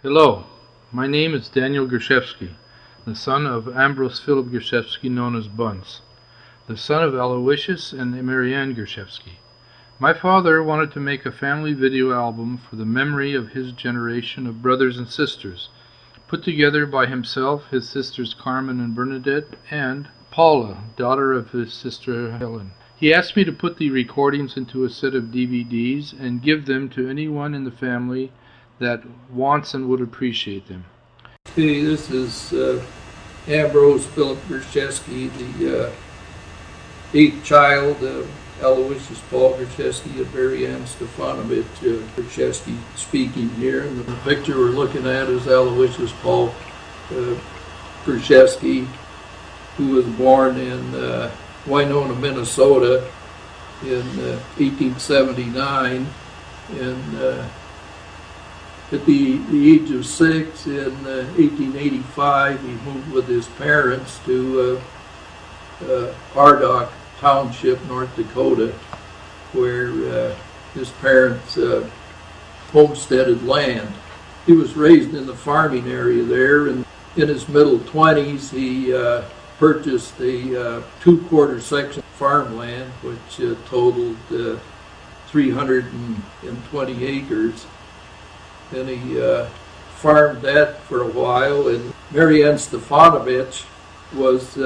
Hello, my name is Daniel Gerszewski, the son of Ambrose Philip Gerszewski, known as Bunce, the son of Aloysius and Marianne Gerszewski. My father wanted to make a family video album for the memory of his generation of brothers and sisters, put together by himself, his sisters Carmen and Bernadette, and Paula, daughter of his sister Helen. He asked me to put the recordings into a set of DVDs and give them to anyone in the family that wants and would appreciate them. Hey, this is Ambrose Philip Gerszewski, the eighth child of Aloysius Paul Gerszewski and Marianne Stefanovich Gerszewski speaking here. And the picture we're looking at is Aloysius Paul Gerszewski, who was born in Winona, Minnesota in 1879. And at the age of 6, in 1885, he moved with his parents to Ardagh Township, North Dakota, where his parents homesteaded land. He was raised in the farming area there, and in his middle 20s, he purchased a 2/4 section farmland, which totaled 320 acres. And he farmed that for a while, and Marianne Stefanovich was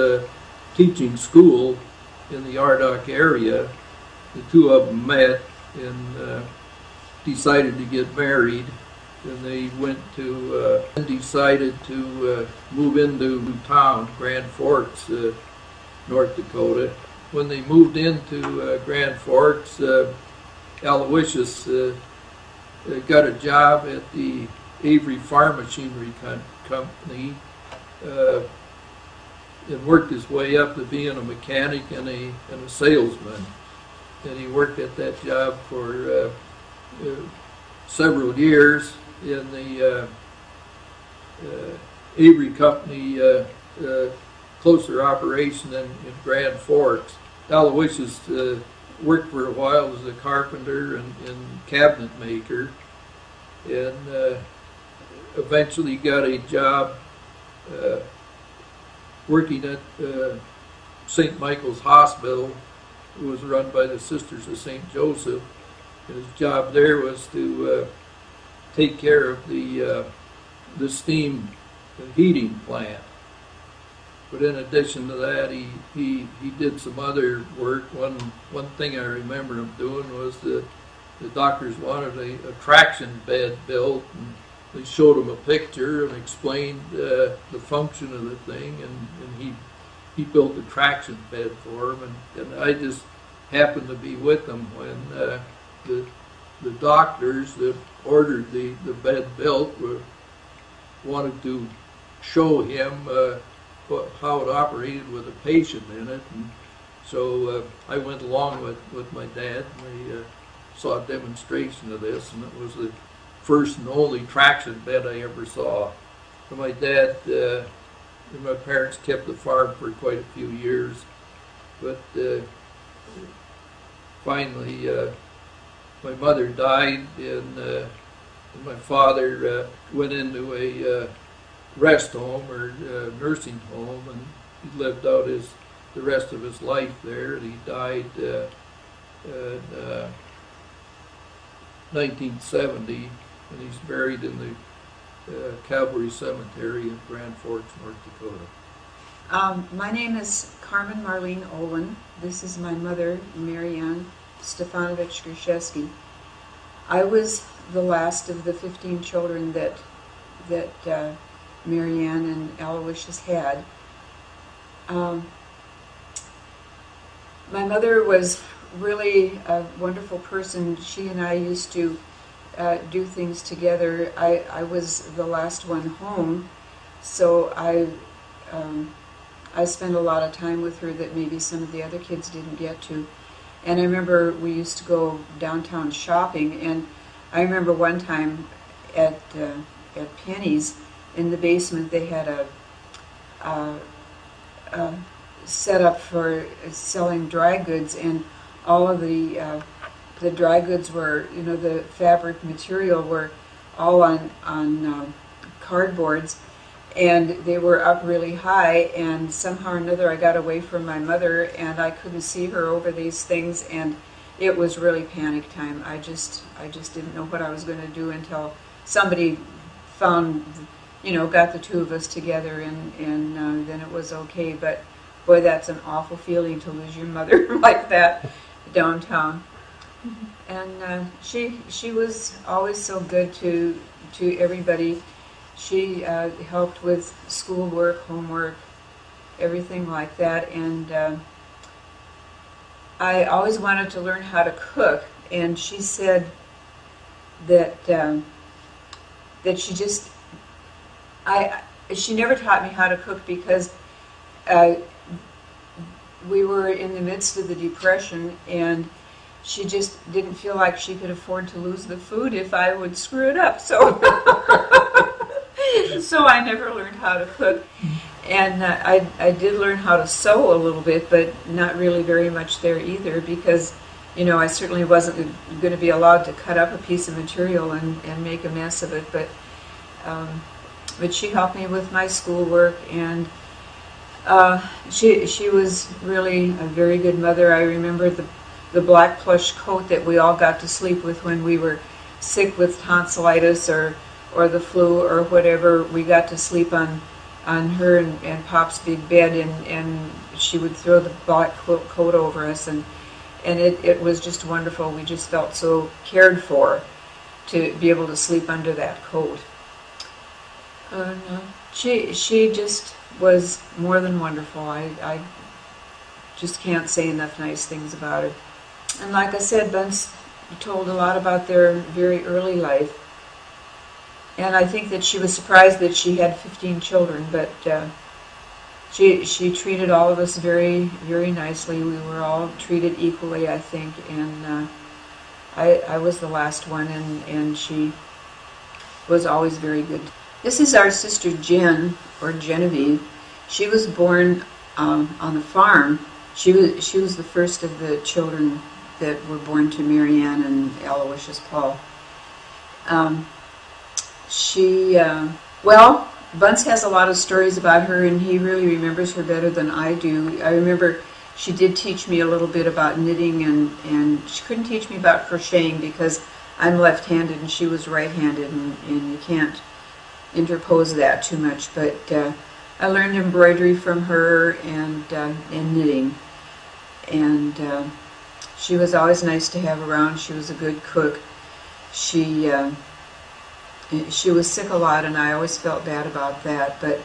teaching school in the Ardagh area. The two of them met and decided to get married, and they went to and decided to move into town, Grand Forks, North Dakota. When they moved into Grand Forks, Aloysius got a job at the Avery Farm Machinery Company and worked his way up to being a mechanic and a salesman. And he worked at that job for several years in the Avery Company closer operation in Grand Forks. Aloysius worked for a while as a carpenter and cabinet maker, and eventually got a job working at St. Michael's Hospital. It was run by the Sisters of St. Joseph. And his job there was to take care of the steam heating plant. But in addition to that, he did some other work. One thing I remember him doing was the doctors wanted a traction bed built, and they showed him a picture and explained the function of the thing, and he built a traction bed for him, and I just happened to be with him when the doctors that ordered the bed built wanted to show him how it operated with a patient in it. And so I went along with my dad, and we saw a demonstration of this, and it was the first and only traction bed I ever saw. And my dad and my parents kept the farm for quite a few years, but finally my mother died, and my father went into a rest home or nursing home, and he lived out the rest of his life there. And he died in 1970, and he's buried in the Calvary Cemetery in Grand Forks, North Dakota. My name is Carmen Marlene Olin. This is my mother, Marianne Stefanovich Gerszewski. I was the last of the 15 children that Marianne and Aloysius had. My mother was really a wonderful person. She and I used to do things together. I was the last one home, so I spent a lot of time with her that maybe some of the other kids didn't get to. And I remember we used to go downtown shopping, and I remember one time at Penny's, in the basement they had a setup for selling dry goods, and all of the dry goods were, the fabric material were all on cardboards, and they were up really high, and somehow or another I got away from my mother, and I couldn't see her over these things, and it was really panic time. I just didn't know what I was going to do until somebody found, got the two of us together, and then it was okay. But boy, that's an awful feeling to lose your mother like that downtown. And she was always so good to everybody. She helped with schoolwork, homework, everything like that. And I always wanted to learn how to cook, and she said that she never taught me how to cook because we were in the midst of the Depression, and she just didn't feel like she could afford to lose the food if I would screw it up. So, so I never learned how to cook. And I did learn how to sew a little bit, but not really very much there either, because, I certainly wasn't going to be allowed to cut up a piece of material and make a mess of it. But she helped me with my schoolwork, and she was really a very good mother. I remember the black plush coat that we all got to sleep with when we were sick with tonsillitis or the flu or whatever. We got to sleep on her and Pop's big bed, and she would throw the black coat over us, and it was just wonderful. We just felt so cared for to be able to sleep under that coat. She just was more than wonderful. I just can't say enough nice things about her. And like I said, Bunce told a lot about their very early life. And I think that she was surprised that she had 15 children, but she treated all of us very, very nicely. We were all treated equally, I think, and I was the last one, and she was always very good. This is our sister Jen, or Genevieve. She was born on the farm. She was the first of the children that were born to Mary Ann and Aloysius Paul. Well, Bunce has a lot of stories about her, and he really remembers her better than I do. I remember she did teach me a little bit about knitting, and she couldn't teach me about crocheting because I'm left-handed and she was right-handed, and you can't interpose that too much. But I learned embroidery from her and knitting, and she was always nice to have around. She was a good cook. She was sick a lot, and I always felt bad about that. But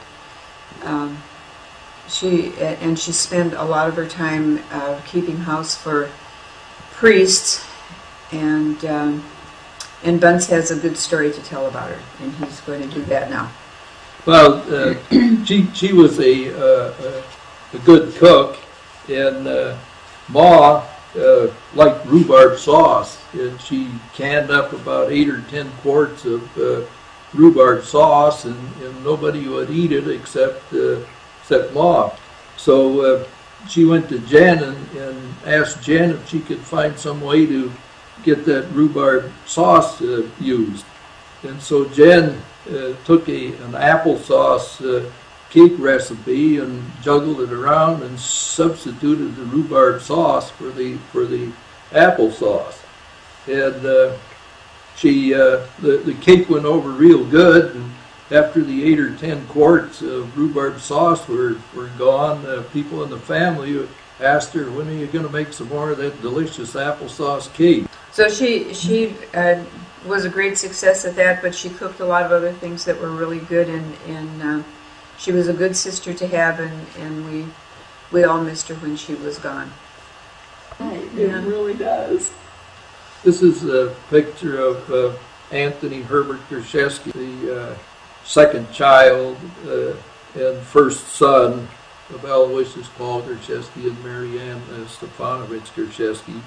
she spent a lot of her time keeping house for priests, and Bunce has a good story to tell about her, and he's going to do that now. Well, she was a good cook, and Ma liked rhubarb sauce, and she canned up about 8 or 10 quarts of rhubarb sauce, and nobody would eat it except Ma. So she went to Jen and asked Jen if she could find some way to get that rhubarb sauce used. And so Jen took an applesauce cake recipe and juggled it around and substituted the rhubarb sauce for the applesauce. And the cake went over real good, and after the 8 or 10 quarts of rhubarb sauce were gone, people in the family asked her, when are you going to make some more of that delicious applesauce cake? So she was a great success at that, but she cooked a lot of other things that were really good, and she was a good sister to have, and we all missed her when she was gone. It really does. This is a picture of Anthony Herbert Gerszewski, the second child and first son of Aloysius Paul Gerszewski and Mary Ann Stefanovich Gerszewski.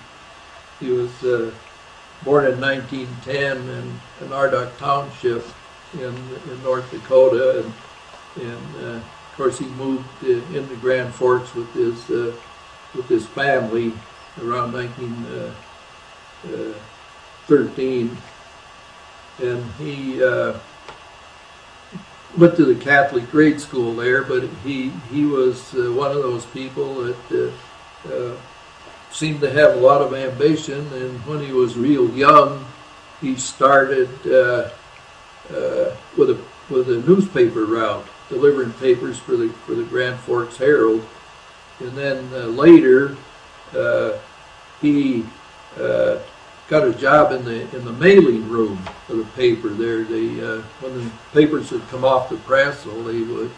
He was born in 1910 in Ardagh Township in North Dakota, and of course he moved into Grand Forks with his family around 1913, and he went to the Catholic grade school there, but he was one of those people that seemed to have a lot of ambition, and when he was real young, he started with a newspaper route, delivering papers for the Grand Forks Herald, and then later he got a job in the mailing room of the paper there. They when the papers would come off the press, well, they would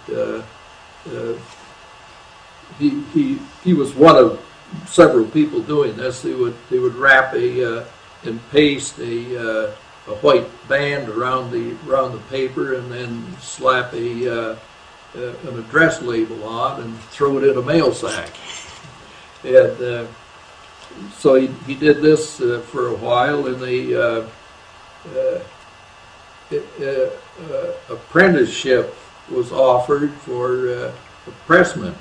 he was one of several people doing this. They would wrap and paste a white band around the paper, and then slap an address label on and throw it in a mail sack. And so he did this for a while, and apprenticeship was offered for a pressman,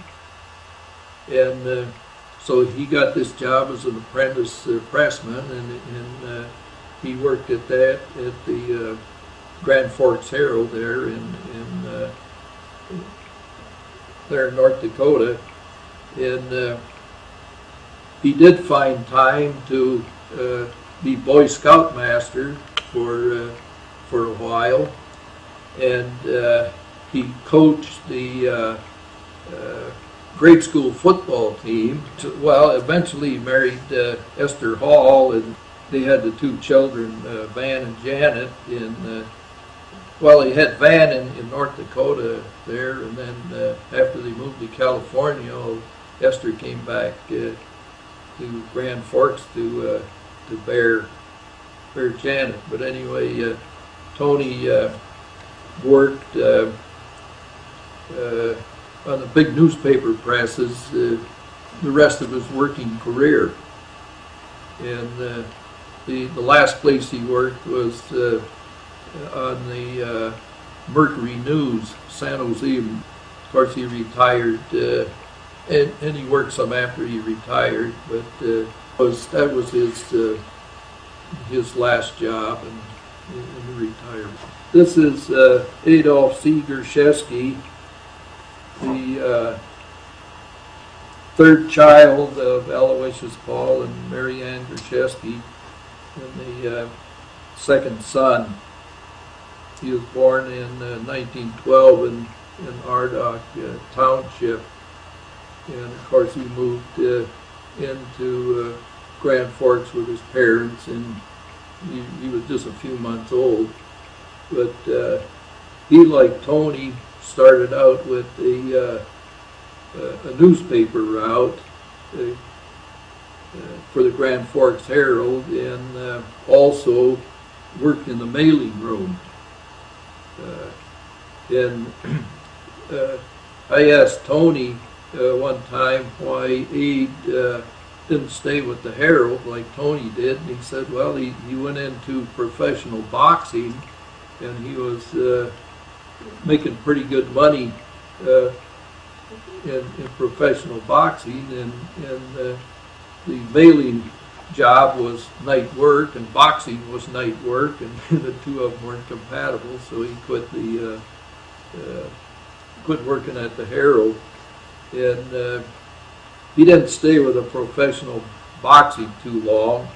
and so he got this job as an apprentice pressman, and he worked at that at the Grand Forks Herald there there in North Dakota, and he did find time to be Boy Scout master for a while, and he coached the grade school football team. Eventually he married Esther Hall, and they had the two children, Van and Janet. He had Van in North Dakota there, and then after they moved to California, Esther came back to Grand Forks to bear Janet. But anyway, Tony worked on the big newspaper presses the rest of his working career, and the last place he worked was on the Mercury News, San Jose. Of course, he retired, and he worked some after he retired, but that was his last job in retirement. This is Adolf C. Gerszewski, the third child of Aloysius Paul and Mary Ann Gerszewski, and the second son. He was born in 1912 in Ardagh Township, and of course he moved into Grand Forks with his parents, and he was just a few months old. But he, like Tony, started out with a newspaper route for the Grand Forks Herald, and also worked in the mailing room. And I asked Tony one time why he didn't stay with the Herald like Tony did, and he said, well, he went into professional boxing, and he was making pretty good money in professional boxing, and the mailing job was night work and boxing was night work, and the two of them weren't compatible, so he quit working at the Herald. And he didn't stay with a professional boxing too long,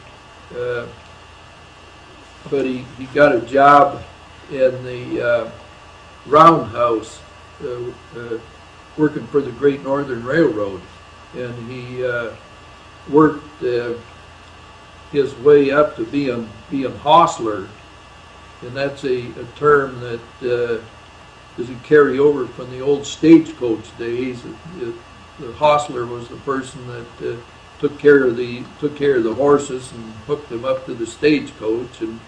but he got a job in the roundhouse working for the Great Northern Railroad, and he worked his way up to being hostler, and that's a term that is a carryover from the old stagecoach days. The hostler was the person that took care of the horses and hooked them up to the stagecoach, and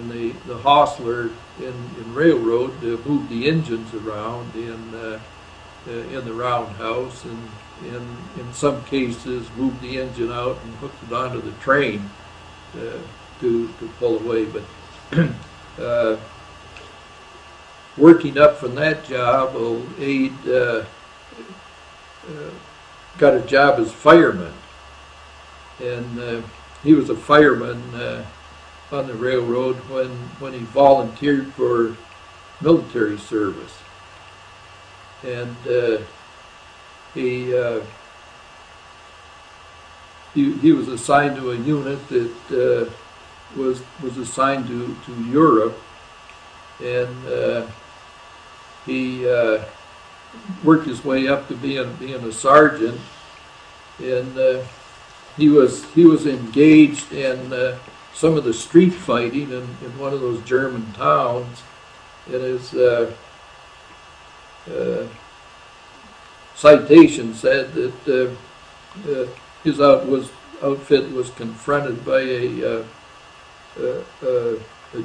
the hostler in railroad moved the engines around in the roundhouse, and in some cases moved the engine out and hooked it onto the train to pull away. But working up from that job, old Abe got a job as fireman, and he was a fireman on the railroad when he volunteered for military service. And he was assigned to a unit that was assigned to Europe, and he worked his way up to being a sergeant, and he was engaged in some of the street fighting in one of those German towns, and his citation said that his outfit was confronted by a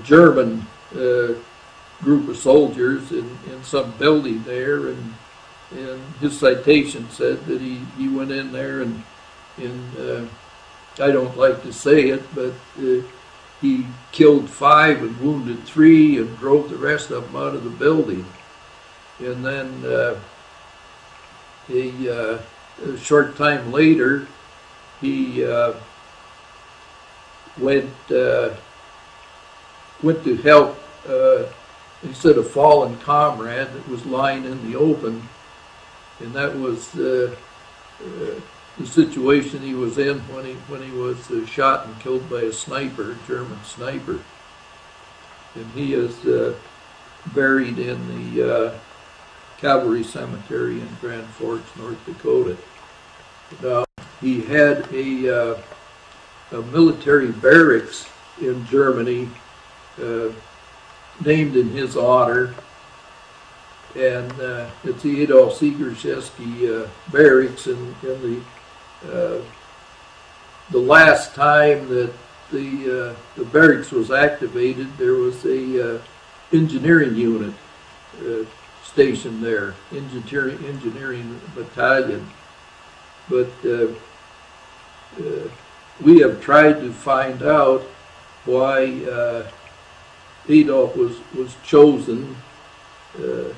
German group of soldiers in some building there, and his citation said that he went in there and I don't like to say it, but he killed 5 and wounded 3 and drove the rest of them out of the building. And then a short time later, he went to help, he said, a fallen comrade that was lying in the open, and that was the situation he was in when he was shot and killed by a sniper, a German sniper. And he is buried in the Cavalry Cemetery in Grand Forks, North Dakota. Now, he had a military barracks in Germany named in his honor, and it's the Adolf C. Gerszewski barracks. And the last time that the barracks was activated, there was a engineering unit stationed there, engineering battalion. But we have tried to find out why Adolf was chosen, to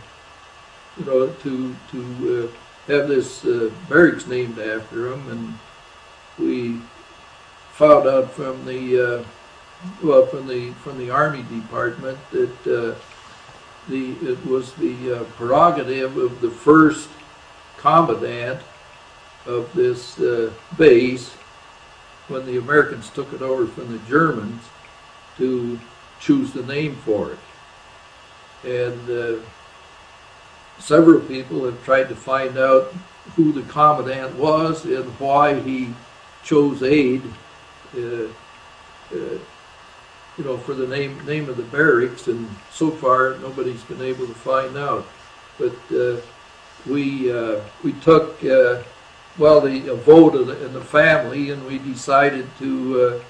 have this barracks named after him, and we found out from the from the Army Department that it was the prerogative of the first commandant of this base, when the Americans took it over from the Germans, to choose the name for it. And several people have tried to find out who the commandant was and why he chose Aid, for the name of the barracks, and so far nobody's been able to find out. But we took a vote in the family, and we decided to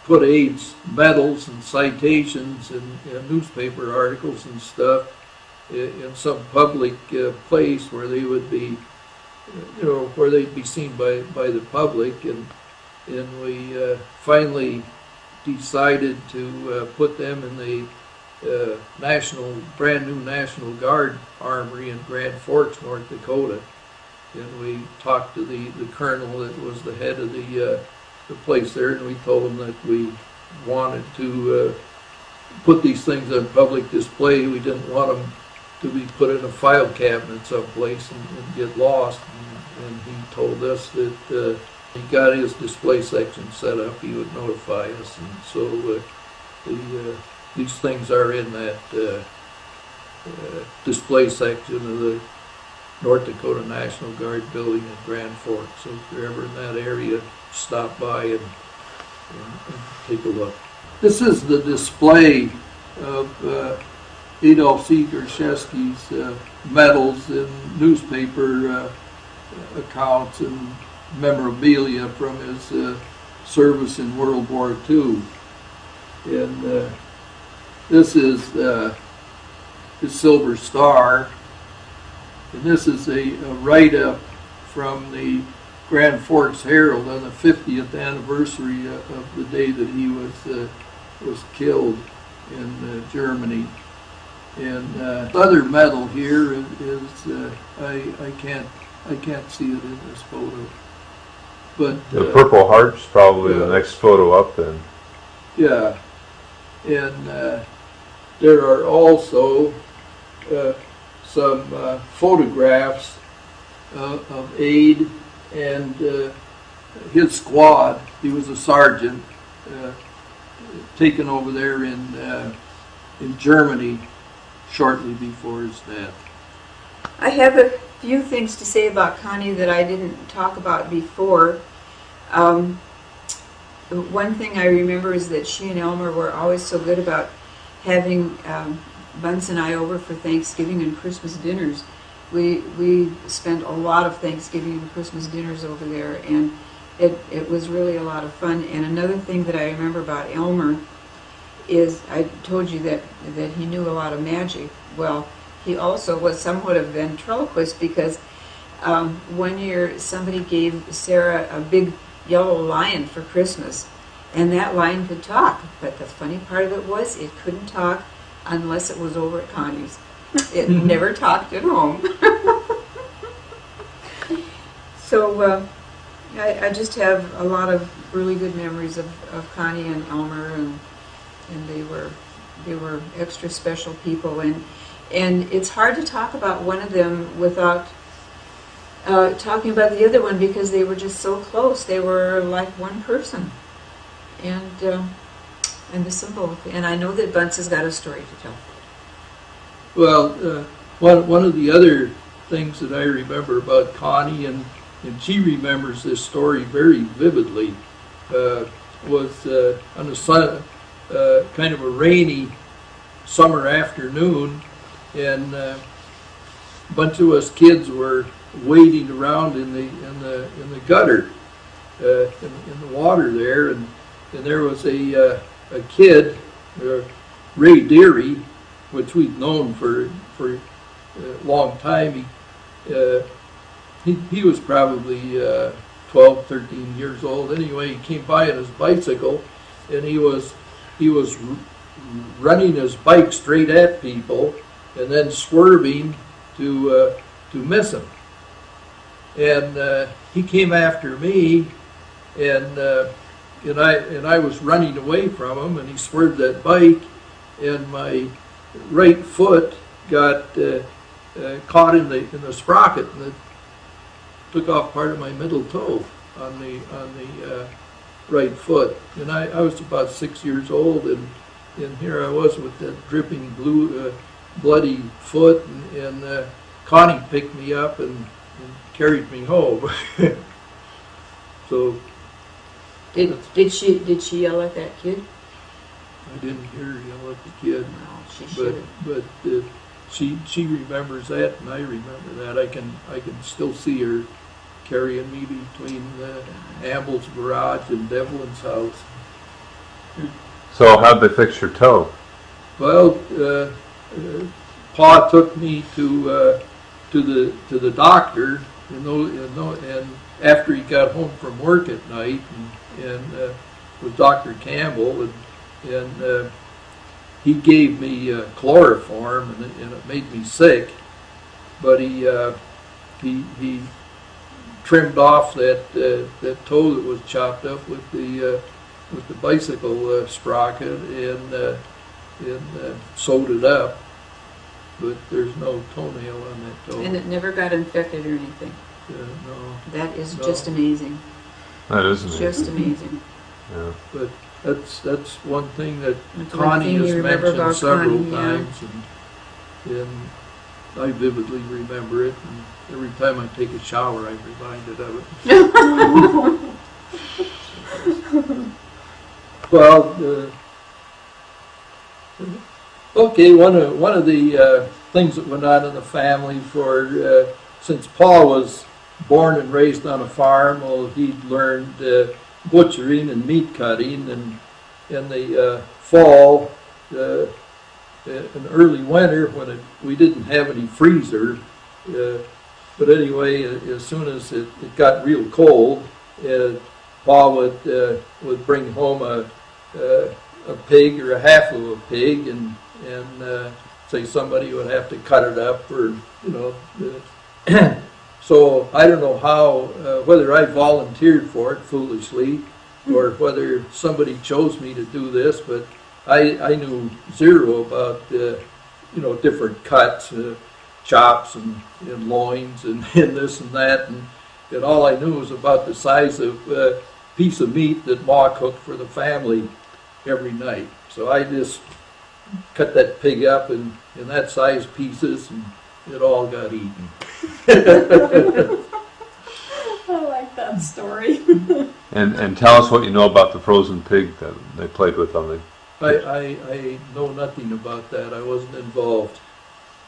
put Aid's medals and citations and newspaper articles and stuff in some public place where they would be, where they'd be seen by the public, and we finally decided to put them in the brand new National Guard Armory in Grand Forks, North Dakota. And we talked to the colonel that was the head of the place there, and we told him that we wanted to put these things on public display. We didn't want them to be put in a file cabinet someplace and get lost. And he told us that he got his display section set up, he would notify us. And so these things are in that display section of the North Dakota National Guard building in Grand Forks. So if you're ever in that area, stop by and take a look. This is the display of Adolf C. Gerszewski's medals and newspaper accounts and memorabilia from his service in World War II. And this is his Silver Star. And this is a write-up from the Grand Forks Herald on the 50th anniversary of the day that he was killed in Germany. And other medal here is I can't see it in this photo, but the Purple Heart's probably the next photo up then. Yeah, and there are also some photographs of Abe and his squad. He was a sergeant taken over there in Germany shortly before his death. I have a few things to say about Connie that I didn't talk about before. One thing I remember is that she and Elmer were always so good about having Bunce and I over for Thanksgiving and Christmas dinners. We spent a lot of Thanksgiving and Christmas dinners over there, and it was really a lot of fun. And another thing that I remember about Elmer is, I told you that he knew a lot of magic. Well, he also was somewhat of a ventriloquist, because one year somebody gave Sarah a big yellow lion for Christmas, and that lion could talk. But the funny part of it was, it couldn't talk unless it was over at Connie's. It never talked at home. So I just have a lot of really good memories of Connie and Elmer, and they were extra special people, and it's hard to talk about one of them without talking about the other one, because they were just so close. They were like one person, and miss them both. And I know that Bunce has got a story to tell. Well, one of the other things that I remember about Connie, and she remembers this story very vividly, was on a kind of a rainy summer afternoon, and a bunch of us kids were wading around in the gutter, in the water there, and there was a kid, Ray Deary, which we've known for a long time. He was probably 12, 13 years old. Anyway, he came by on his bicycle, and he was running his bike straight at people, and then swerving to miss him. And he came after me, and I was running away from him, and he swerved that bike, and my right foot got caught in the sprocket, and it took off part of my middle toe on the right foot. And I was about 6 years old, and here I was with that dripping bloody foot, and Connie picked me up and carried me home. So did she yell at that kid? I didn't hear her yell at the kid. No, she should have. But she remembers that, and I remember that. I can still see her carrying me between Amble's garage and Devlin's house. So how'd they fix your toe? Well, Pa took me to the doctor, and after he got home from work at night, and with Dr. Campbell, and he gave me chloroform, and it made me sick. But he trimmed off that toe that was chopped up with the bicycle sprocket, and sewed it up. But there's no toenail on that toe. And it never got infected or anything. No. That is just amazing. That is amazing. Just amazing. Yeah. But that's one thing that That's Connie one thing you has remember mentioned about several Connie, yeah. times, and I vividly remember it. And every time I take a shower, I'm reminded of it. Well, okay. One of the things that went on in the family since Paul was born and raised on a farm, well, he'd learned butchering and meat cutting, and in the fall, in early winter, when we didn't have any freezer. But anyway, as soon as it got real cold, Pa would bring home a pig or a half of a pig, and say somebody would have to cut it up, or So I don't know how, whether I volunteered for it foolishly, or whether somebody chose me to do this, but I knew zero about different cuts, chops and loins and this and that, and all I knew was about the size of piece of meat that Ma cooked for the family every night. So I just cut that pig up in that size pieces, and it all got eaten. I like that story. And tell us what you know about the frozen pig that they played with on the. I know nothing about that. I wasn't involved.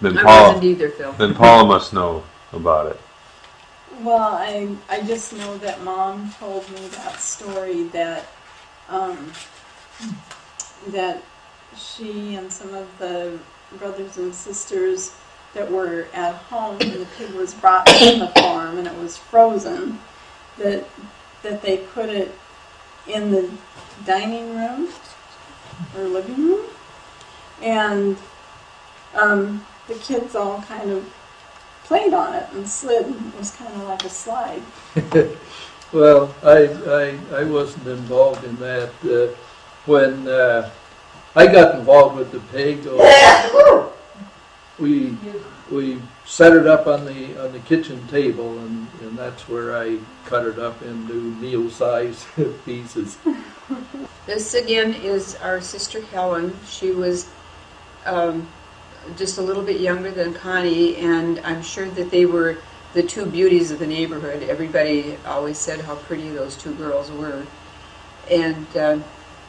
Then I Paula, wasn't either, Phil. then Paula must know about it. Well, I just know that Mom told me that story that that she and some of the brothers and sisters that were at home and the pig was brought from the farm and it was frozen, that they put it in the dining room or living room, and the kids all kind of played on it and slid. It was kind of like a slide. Well, I wasn't involved in that. When I got involved with the pig, we set it up on the kitchen table, and that's where I cut it up into meal-sized pieces. This again is our sister Helen. She was just a little bit younger than Connie, and I'm sure that they were the two beauties of the neighborhood. Everybody always said how pretty those two girls were, and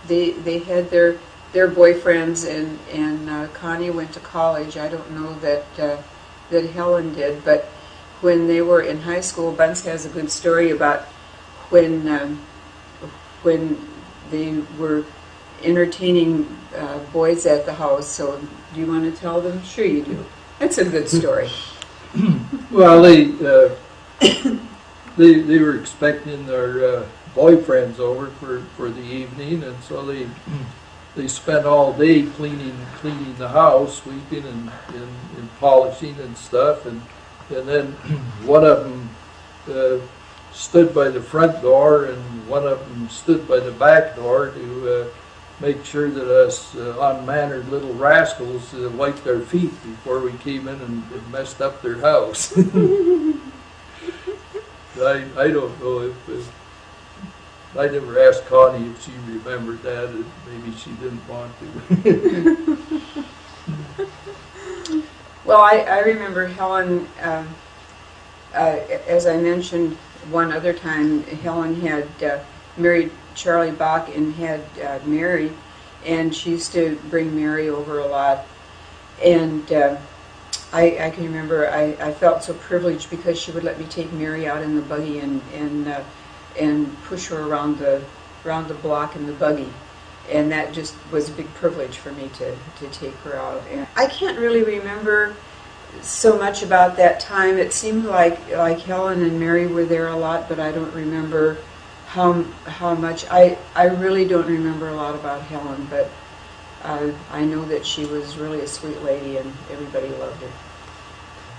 they had their boyfriends, and Connie went to college. I don't know that Helen did, but when they were in high school, Bunce has a good story about when they were entertaining boys at the house. So do you want to tell them? Sure you do. That's a good story. Well, they were expecting their boyfriends over for the evening, and so they spent all day cleaning the house, sweeping and polishing and stuff, and then one of them stood by the front door, and one of them stood by the back door to make sure that us unmannered little rascals wiped their feet before we came in and messed up their house. I don't know if I never asked Connie if she remembered that, and maybe she didn't want to. Well, I remember Helen, as I mentioned one other time, Helen had married Charlie Bach and had Mary, and she used to bring Mary over a lot. And I can remember I felt so privileged because she would let me take Mary out in the buggy and push her around the block in the buggy. And that just was a big privilege for me to take her out. And I can't really remember so much about that time. It seemed like Helen and Mary were there a lot, but I don't remember how much. I really don't remember a lot about Helen, but I know that she was really a sweet lady and everybody loved her.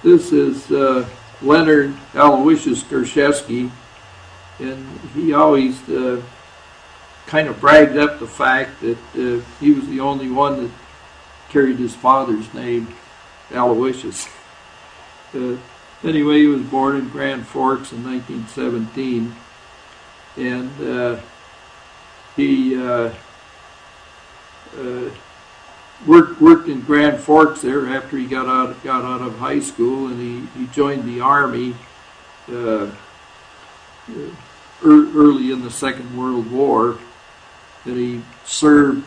This is Leonard Aloysius Gerszewski, and he always kind of bragged up the fact that he was the only one that carried his father's name, Aloysius. Anyway, he was born in Grand Forks in 1917, and he worked in Grand Forks there after he got out of high school, and he joined the Army early in the Second World War, and he served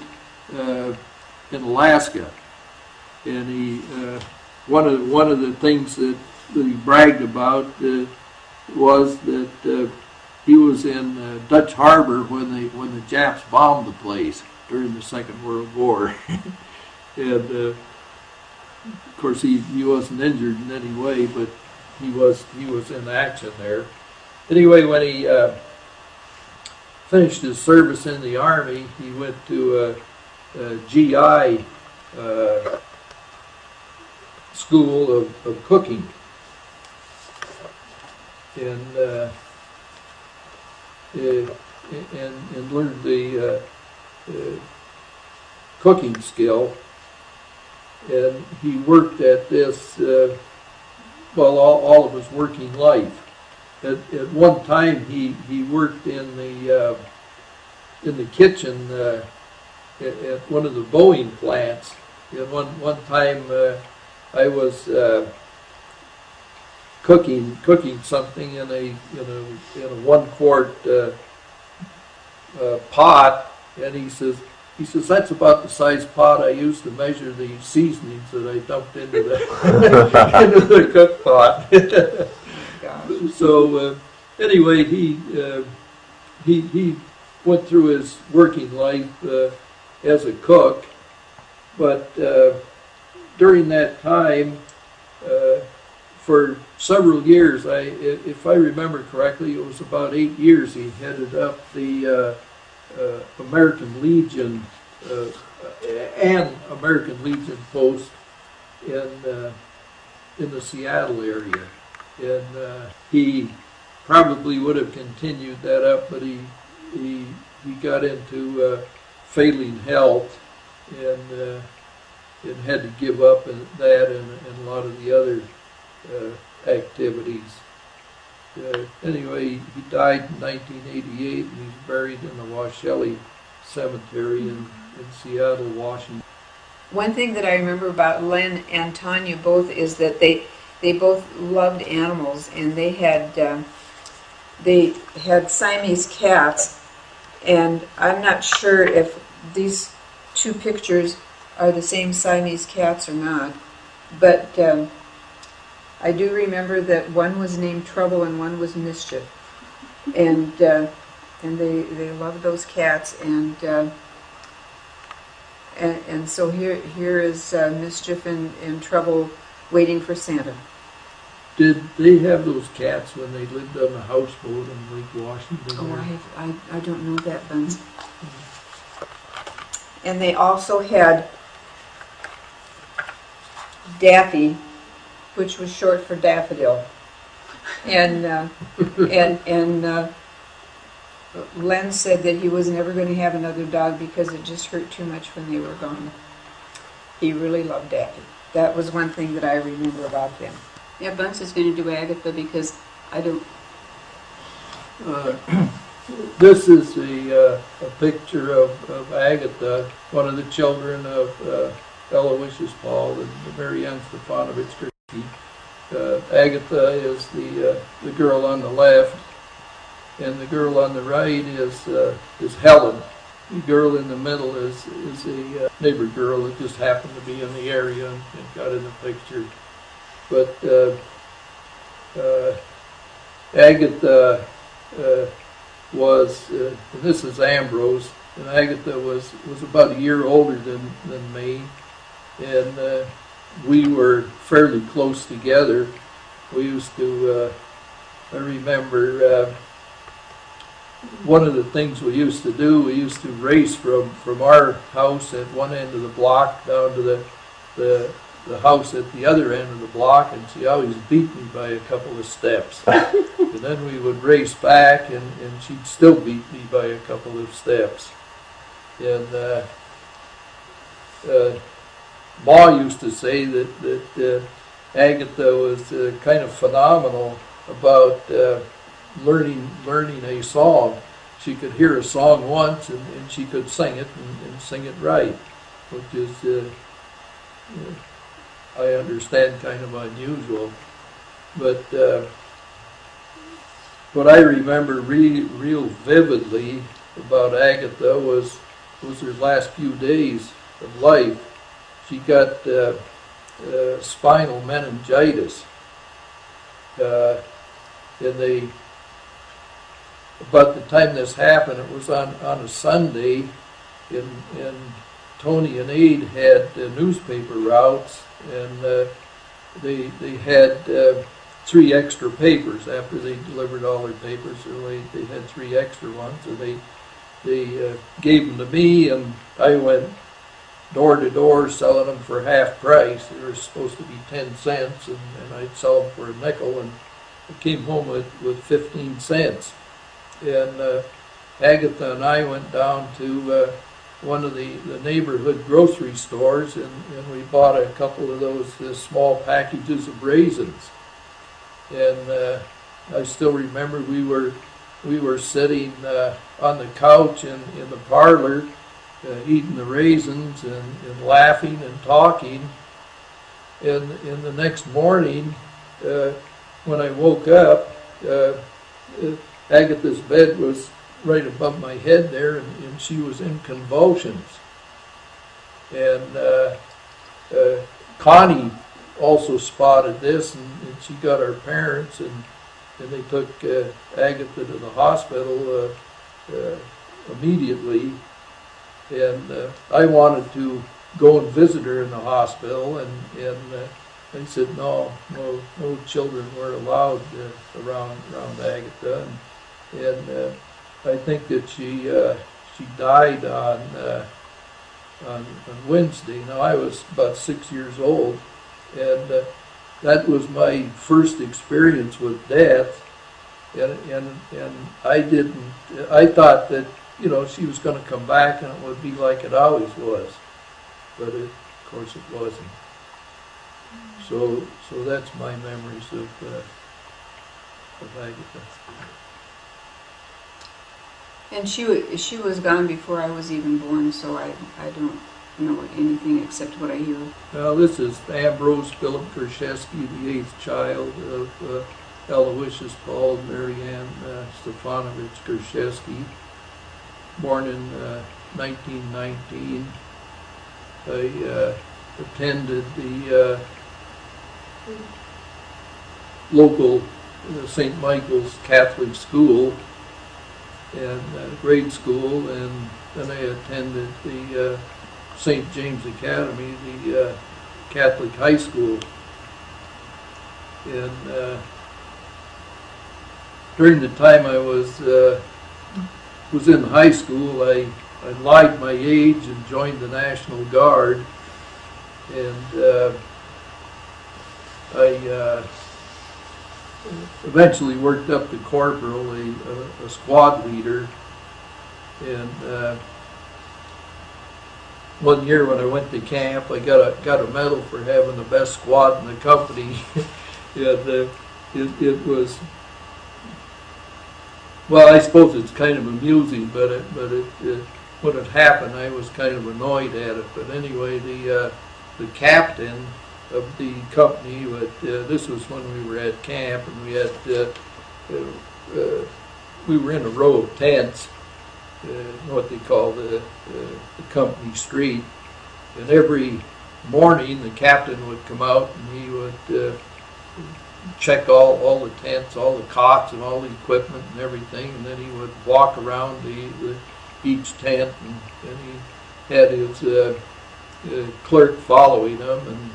in Alaska. And he one of the things that he bragged about was that he was in Dutch Harbor when the Japs bombed the place during the Second World War. And of course he wasn't injured in any way, but he was in action there. Anyway, when he finished his service in the Army, he went to a GI school of cooking, and learned the cooking skill, and he worked at this all of his working life. At one time, he worked in the kitchen at one of the Boeing plants. And one time, I was cooking something in a 1-quart pot, and he says that's about the size pot I used to measure the seasonings that I dumped into the into the cook pot. So anyway, he went through his working life as a cook, but during that time, for several years, if I remember correctly, it was about 8 years, he headed up the American Legion and American Legion post in the Seattle area, and he probably would have continued that up, but he got into failing health and had to give up that and a lot of the other activities. Anyway, he died in 1988, and he's buried in the Washelli Cemetery in Seattle, Washington. One thing that I remember about Len and Tanya both is that they both loved animals, and they had Siamese cats, and I'm not sure if these two pictures are the same Siamese cats or not, but I do remember that one was named Trouble and one was Mischief, and they loved those cats, and so here is Mischief and Trouble waiting for Santa. Did they have those cats when they lived on the houseboat in Lake Washington? Oh, I don't know that, Buns. And they also had Daffy, which was short for daffodil, and Len said that he was never going to have another dog because it just hurt too much when they were gone. He really loved Daffy. That was one thing that I remember about them. Yeah, Bunce is going to do Agatha because I don't. This is a picture of Agatha, one of the children of Aloysius Paul and Marianne Stefanovich Gerszewski. Agatha is the girl on the left, and the girl on the right is Helen. The girl in the middle is a neighbor girl that just happened to be in the area and got in the picture. But Agatha was, and this is Ambrose, and Agatha was about a year older than me, and we were fairly close together. We used to, I remember one of the things we used to do, we used to race from our house at one end of the block down to the house at the other end of the block, and she always beat me by a couple of steps. And then we would race back, and she'd still beat me by a couple of steps. And Ma used to say that Agatha was kind of phenomenal about learning a song. She could hear a song once, and she could sing it and sing it right, which is I understand kind of unusual. But what I remember real vividly about Agatha was her last few days of life. She got spinal meningitis, and about the time this happened, it was on a Sunday, and Tony and Aid had newspaper routes, and they had 3 extra papers after they delivered all their papers. So they had 3 extra ones, and they gave them to me, and I went door to door selling them for half price. They were supposed to be 10 cents, and I'd sell them for a nickel, and I came home with 15 cents. And Agatha and I went down to one of the neighborhood grocery stores, and we bought a couple of those small packages of raisins. And I still remember we were sitting on the couch in the parlor, eating the raisins and laughing and talking. And the next morning, when I woke up, Agatha's bed was right above my head there, and she was in convulsions. And Connie also spotted this, and she got our parents, and they took Agatha to the hospital immediately. And I wanted to go and visit her in the hospital, and they said no children were allowed around Agatha, and I think that she died on Wednesday. Now I was about 6 years old, and that was my first experience with death, and I thought that, you know, she was going to come back and it would be like it always was, but of course it wasn't. So that's my memories of Agatha. And she was gone before I was even born, so I don't know anything except what I hear. Well, this is Ambrose Philip Gerszewski, the 8th child of Aloysius Paul and Marianne Stefanovich Gerszewski, born in 1919. I attended the local St. Michael's Catholic school and grade school, and then I attended the St. James Academy, the Catholic high school. And during the time I was in high school, I lied my age and joined the National Guard, and I eventually worked up to corporal, a squad leader. And one year when I went to camp, I got a medal for having the best squad in the company. And it was, well, I suppose it's kind of amusing, but when it happened, I was kind of annoyed at it. But anyway, the captain of the company, this was when we were at camp, and we had we were in a row of tents, what they call the company street, and every morning the captain would come out and he would check all the tents, all the cots, and all the equipment and everything, and then he would walk around each tent, and he had his clerk following him and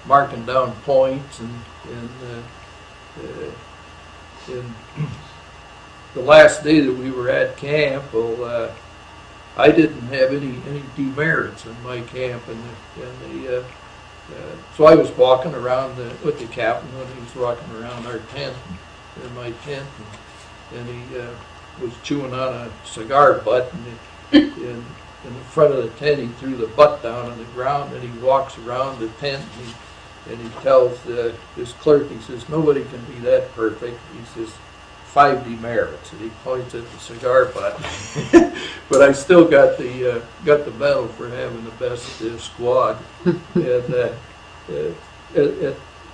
marking down points, and the last day that we were at camp, well, I didn't have any demerits in my camp, and so I was walking around with the captain when he was walking around our tent, in my tent, and he was chewing on a cigar butt, and in the front of the tent he threw the butt down on the ground, and he walks around the tent, and he tells his clerk, he says, nobody can be that perfect. He says, 5 demerits, and he points at the cigar butt. But I still got the medal for having the best squad. And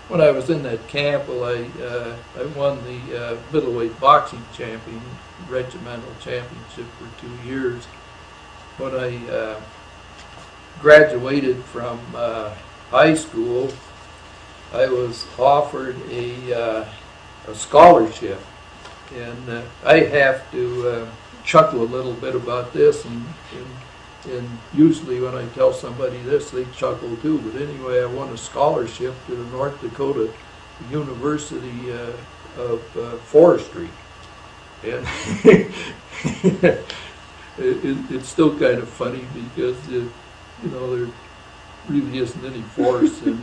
when I was in that camp, well, I won the middleweight boxing regimental championship for 2 years. When I graduated from high school, I was offered a scholarship. And I have to chuckle a little bit about this, and usually when I tell somebody this, they chuckle too. But anyway, I won a scholarship to the North Dakota University of Forestry, and it's still kind of funny because there really isn't any forest in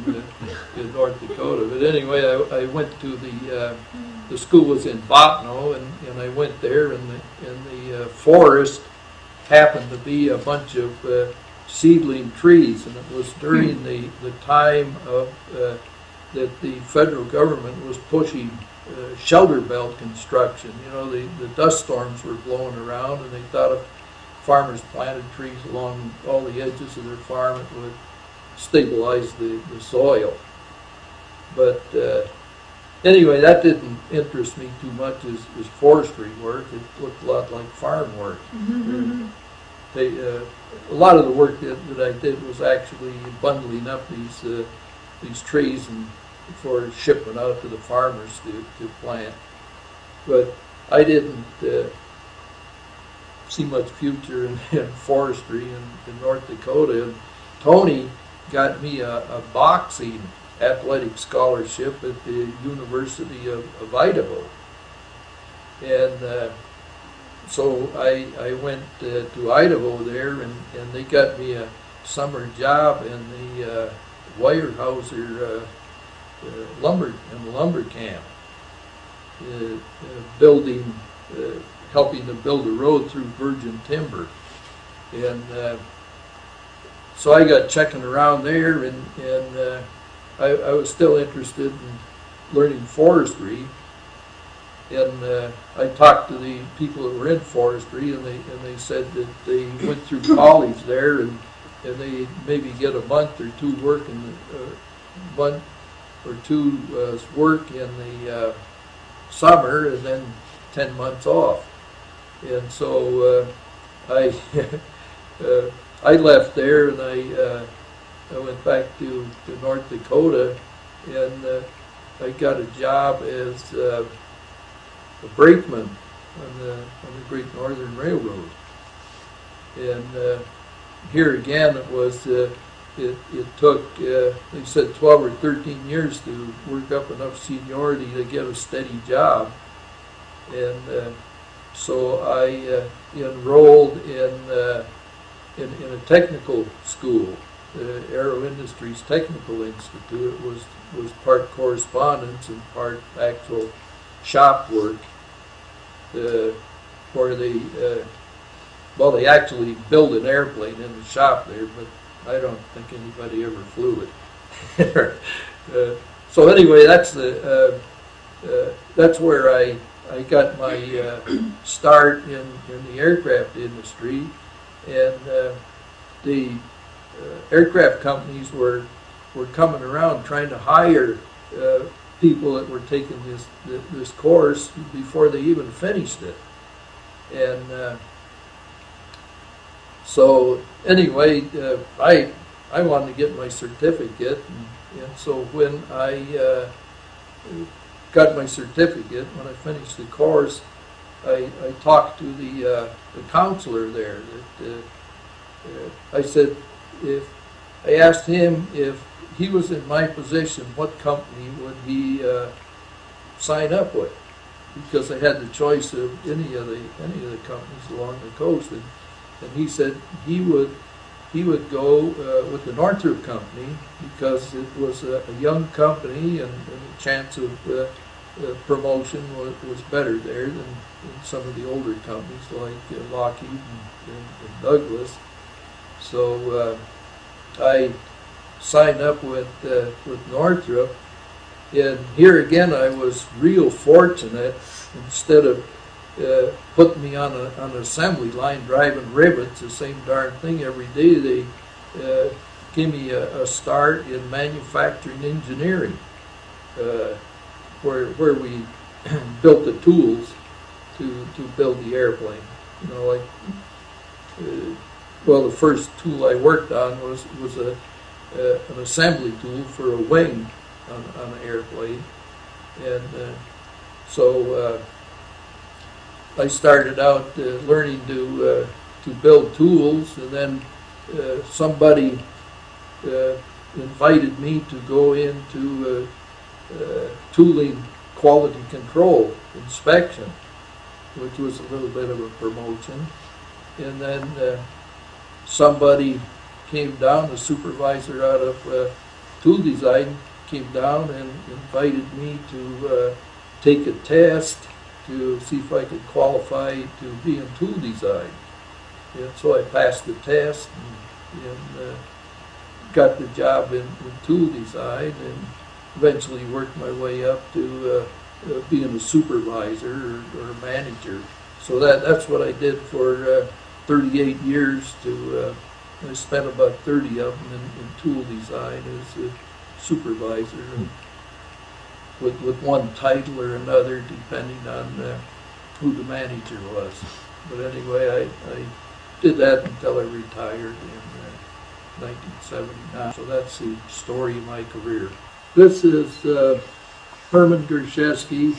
North Dakota. But anyway, I went to the school was in Botno, and I went there in the forest, happened to be a bunch of seedling trees, and it was during the time of that the federal government was pushing shelter belt construction. You know, the dust storms were blowing around, and they thought if farmers planted trees along all the edges of their farm, it would stabilize the soil. But anyway, that didn't interest me too much as forestry work. It looked a lot like farm work. A lot of the work that I did was actually bundling up these trees and for shipment out to the farmers to plant. But I didn't see much future in forestry in North Dakota. And Tony got me a boxing athletic scholarship at the University of Idaho. And so I went to Idaho there, and they got me a summer job in the Weyerhaeuser lumber camp, building, helping to build a road through virgin timber. And so I got checking around there, and I was still interested in learning forestry. And I talked to the people that were in forestry, and they said that they went through college there, and they maybe get a month or two work in month or two work in the summer, and then 10 months off. And so I I left there, and I went back to North Dakota, and I got a job as a brakeman on the Great Northern Railroad. And here again, it was it took they said 12 or 13 years to work up enough seniority to get a steady job. And so I enrolled in a technical school, the Aero Industries Technical Institute. It was part correspondence and part actual shop work, where they actually build an airplane in the shop there, but I don't think anybody ever flew it. So anyway, that's where I got my start in the aircraft industry, and the aircraft companies were coming around trying to hire people that were taking this course before they even finished it. And so anyway, I wanted to get my certificate, and so when I got my certificate, when I finished the course, I talked to the counselor there. I said, I asked him if he was in my position, what company would he sign up with? Because I had the choice of any of the companies along the coast, and he said he would go with the Northrop Company because it was a young company, and the chance of promotion was better there than some of the older companies like Lockheed and Douglas. So I signed up with Northrop, and here again I was real fortunate. Instead of putting me on an assembly line driving rivets, the same darn thing every day, they gave me a start in manufacturing engineering, where we built the tools to build the airplane. You know, like well, the first tool I worked on was an assembly tool for a wing on an airplane, and so I started out learning to build tools, and then somebody invited me to go into tooling quality control inspection, which was a little bit of a promotion. And then somebody came down, the supervisor out of tool design came down and invited me to take a test to see if I could qualify to be in tool design. And so I passed the test and got the job in tool design, and eventually worked my way up to being a supervisor or a manager. So that's what I did for 38 years. I spent about 30 of them in tool design as a supervisor, and with one title or another depending on who the manager was. But anyway, I did that until I retired in 1979. So that's the story of my career. This is Herman Gerszewski,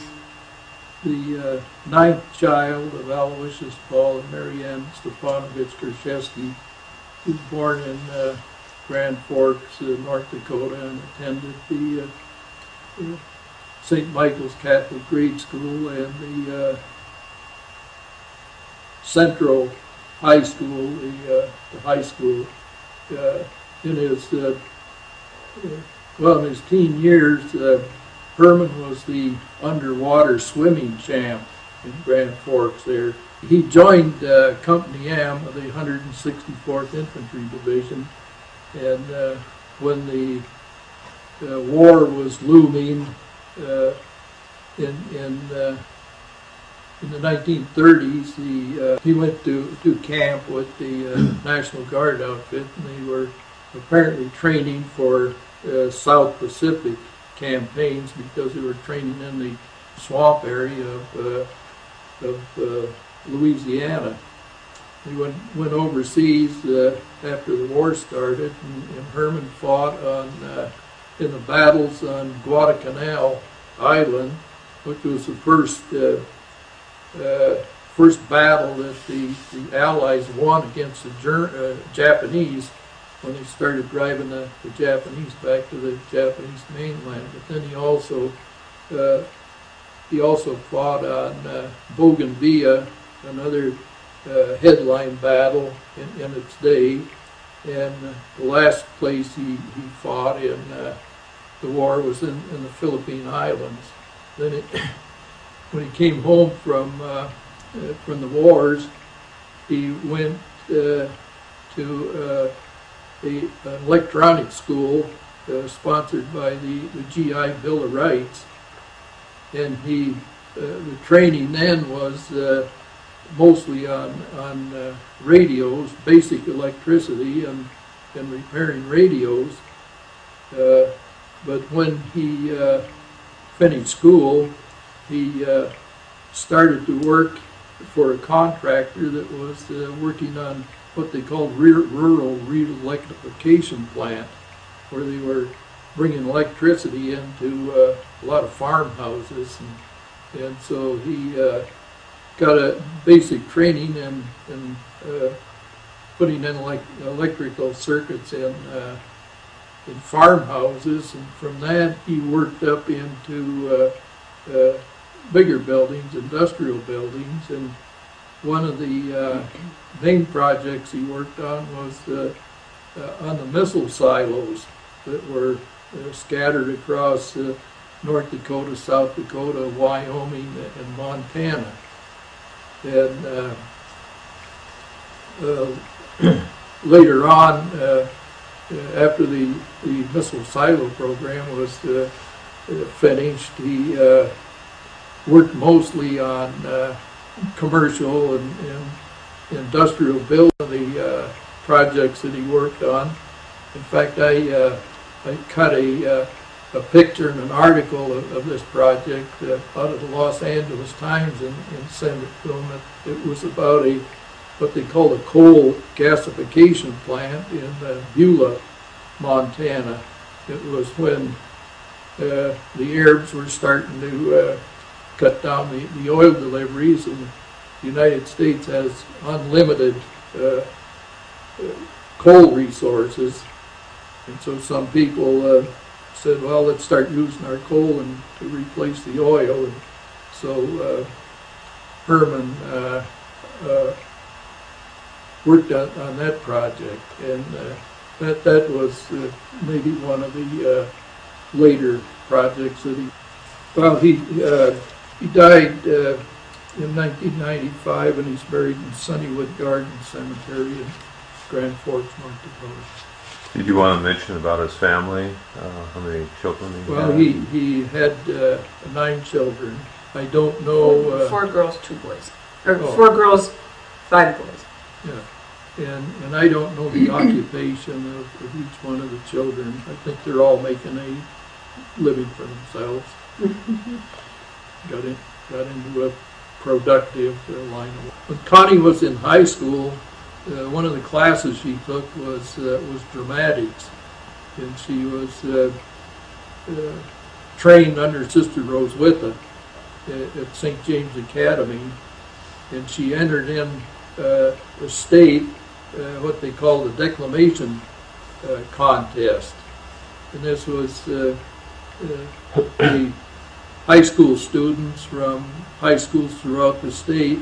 the ninth child of Aloysius Paul and Marianne Stepanovich Gerszewski. He was born in Grand Forks, North Dakota, and attended the St. Michael's Catholic Grade School and the Central High School, the high school. In his teen years, Herman was the underwater swimming champ in Grand Forks there. He joined Company M of the 164th Infantry Division, and when the war was looming in the 1930s, he went to camp with the National Guard outfit, and they were apparently training for South Pacific campaigns because they were training in the swamp area of Louisiana. He went overseas after the war started, and Herman fought in the battles on Guadalcanal Island, which was the first battle that the Allies won against the Japanese when they started driving the Japanese back to the Japanese mainland. But then he also fought on Bougainville, another headline battle in its day, and the last place he fought in the war was in the Philippine Islands. Then when he came home from the wars, he went to an electronic school sponsored by the GI Bill of Rights, and the training then was mostly on radios, basic electricity, and repairing radios. But when he finished school, he started to work for a contractor that was working on what they called rural re-electrification plant, where they were bringing electricity into a lot of farmhouses, and so he got a basic training in putting in electrical circuits in farmhouses, and from that he worked up into bigger buildings, industrial buildings, and one of the main projects he worked on was on the missile silos that were scattered across North Dakota, South Dakota, Wyoming, and Montana. And later on, after the missile silo program was finished, he worked mostly on commercial and industrial building, the projects that he worked on. In fact, I cut a picture and an article of this project out of the Los Angeles Times and sent it to him. It was about what they call a coal gasification plant in Beulah, Montana. It was when the Arabs were starting to cut down the oil deliveries, and the United States has unlimited coal resources. And so some people said, well, let's start using our coal and to replace the oil. And so Herman worked on that project, and that was maybe one of the later projects that he died in 1995, and he's buried in Sunnywood Garden Cemetery in Grand Forks, North Dakota. Did you want to mention about his family? How many children he Well, had? he had 9 children. I don't know. 4 girls, 2 boys. Or Oh. 4 girls, 5 boys. Yeah, and I don't know the occupation of each one of the children. I think they're all making a living for themselves. Got into a productive line of work. When Connie was in high school, one of the classes she took was dramatics, and she was trained under Sister Roswitha at St. James Academy, and she entered in a state, what they call the declamation contest, and this was the high school students from high schools throughout the state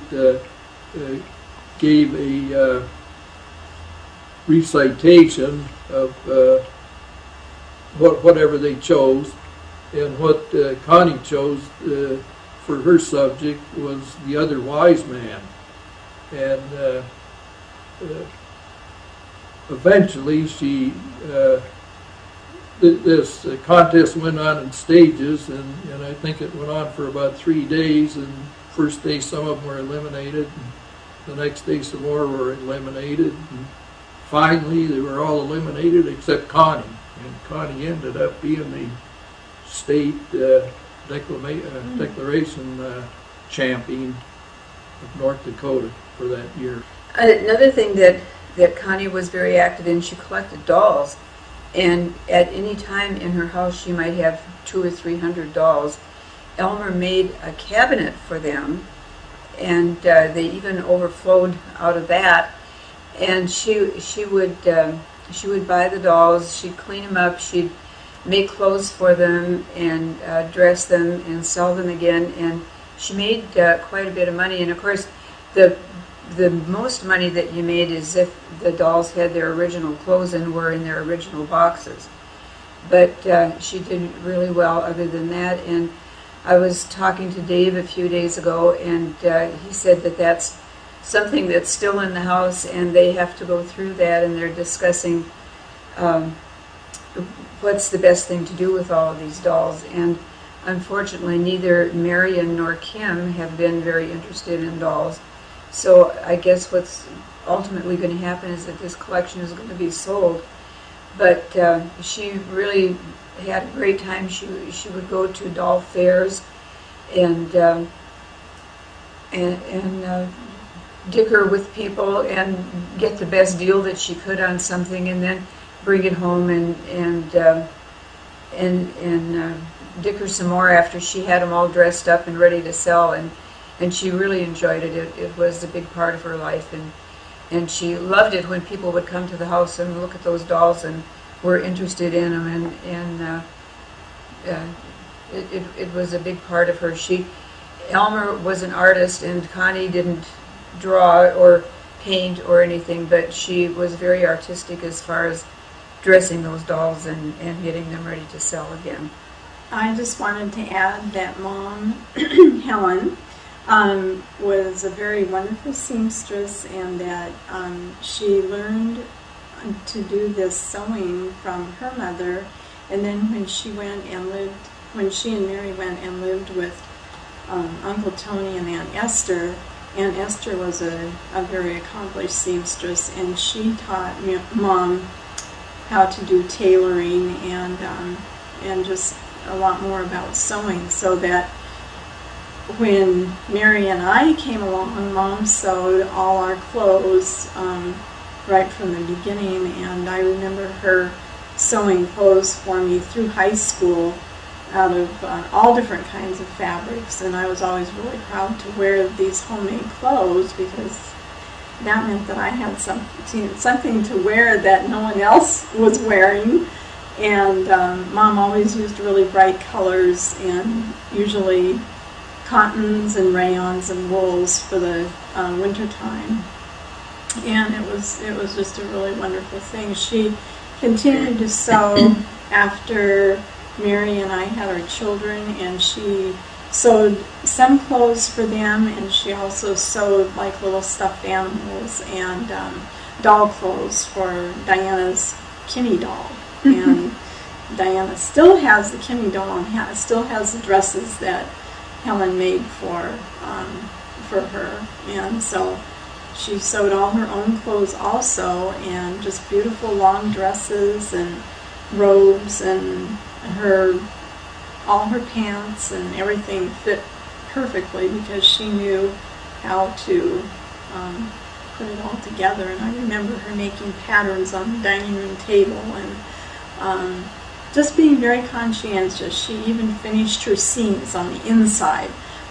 gave a recitation of whatever they chose, and what Connie chose for her subject was The Other Wise Man. And eventually she, this contest went on in stages, and I think it went on for about 3 days, and first day some of them were eliminated, and the next day some more were eliminated, and finally they were all eliminated except Connie, and Connie ended up being the state declaration champion of North Dakota for that year. Another thing that Connie was very active in, she collected dolls, and at any time in her house she might have 200 or 300 dolls. Elmer made a cabinet for them, and they even overflowed out of that. And she would buy the dolls, she'd clean them up, she'd make clothes for them and dress them and sell them again, and she made quite a bit of money. And of course the most money that you made is if the dolls had their original clothes and were in their original boxes. But she did really well other than that. And I was talking to Dave a few days ago, and he said that that's something that's still in the house, and they have to go through that, and they're discussing what's the best thing to do with all of these dolls. And unfortunately, neither Marion nor Kim have been very interested in dolls. So I guess what's ultimately going to happen is that this collection is going to be sold. But she really had a great time. She would go to doll fairs and dicker with people and get the best deal that she could on something, and then bring it home and dicker some more after she had them all dressed up and ready to sell. And she really enjoyed it. It was a big part of her life, and she loved it when people would come to the house and look at those dolls and were interested in them, and it was a big part of her. Elmer was an artist, and Connie didn't draw or paint or anything, but she was very artistic as far as dressing those dolls and getting them ready to sell again. I just wanted to add that Mom, Helen, was a very wonderful seamstress, and that she learned to do this sewing from her mother. And then when she and Mary went and lived with Uncle Tony and Aunt Esther was a very accomplished seamstress, and she taught Mom how to do tailoring and just a lot more about sewing, so that when Mary and I came along, Mom sewed all our clothes right from the beginning, and I remember her sewing clothes for me through high school out of all different kinds of fabrics, and I was always really proud to wear these homemade clothes, because that meant that I had something to wear that no one else was wearing. And Mom always used really bright colors, and usually cottons and rayons and wools for the winter time. And it was just a really wonderful thing. She continued to sew after Mary and I had our children, and she sewed some clothes for them, and she also sewed like little stuffed animals and doll clothes for Diana's Kimmy doll. And Diana still has the Kimmy doll and still has the dresses that Helen made for her. And so she sewed all her own clothes also, and just beautiful long dresses and robes, and all her pants and everything fit perfectly because she knew how to put it all together. And I remember her making patterns on the dining room table and just being very conscientious. She even finished her seams on the inside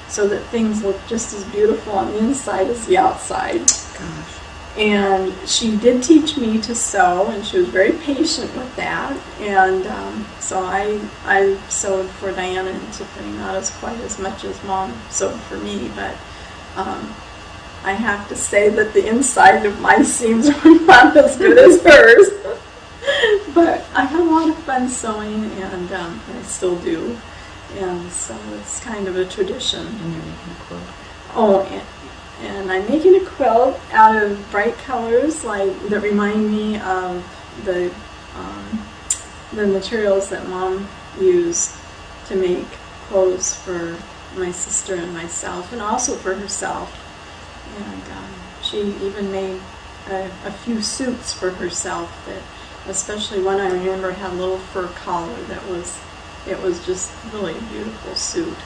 so that things looked just as beautiful on the inside as the outside. Gosh. And she did teach me to sew, and she was very patient with that. And so I sewed for Diana and Tiffany, not quite as much as Mom sewed for me, but I have to say that the inside of my seams were not as good as hers. But I had a lot of fun sewing, and I still do. And so it's kind of a tradition. And you're making a quilt. Oh, and I'm making a quilt out of bright colors that remind me of the materials that Mom used to make clothes for my sister and myself, and also for herself. And she even made a few suits for herself, that, especially one I remember had a little fur collar it was just really a beautiful suit.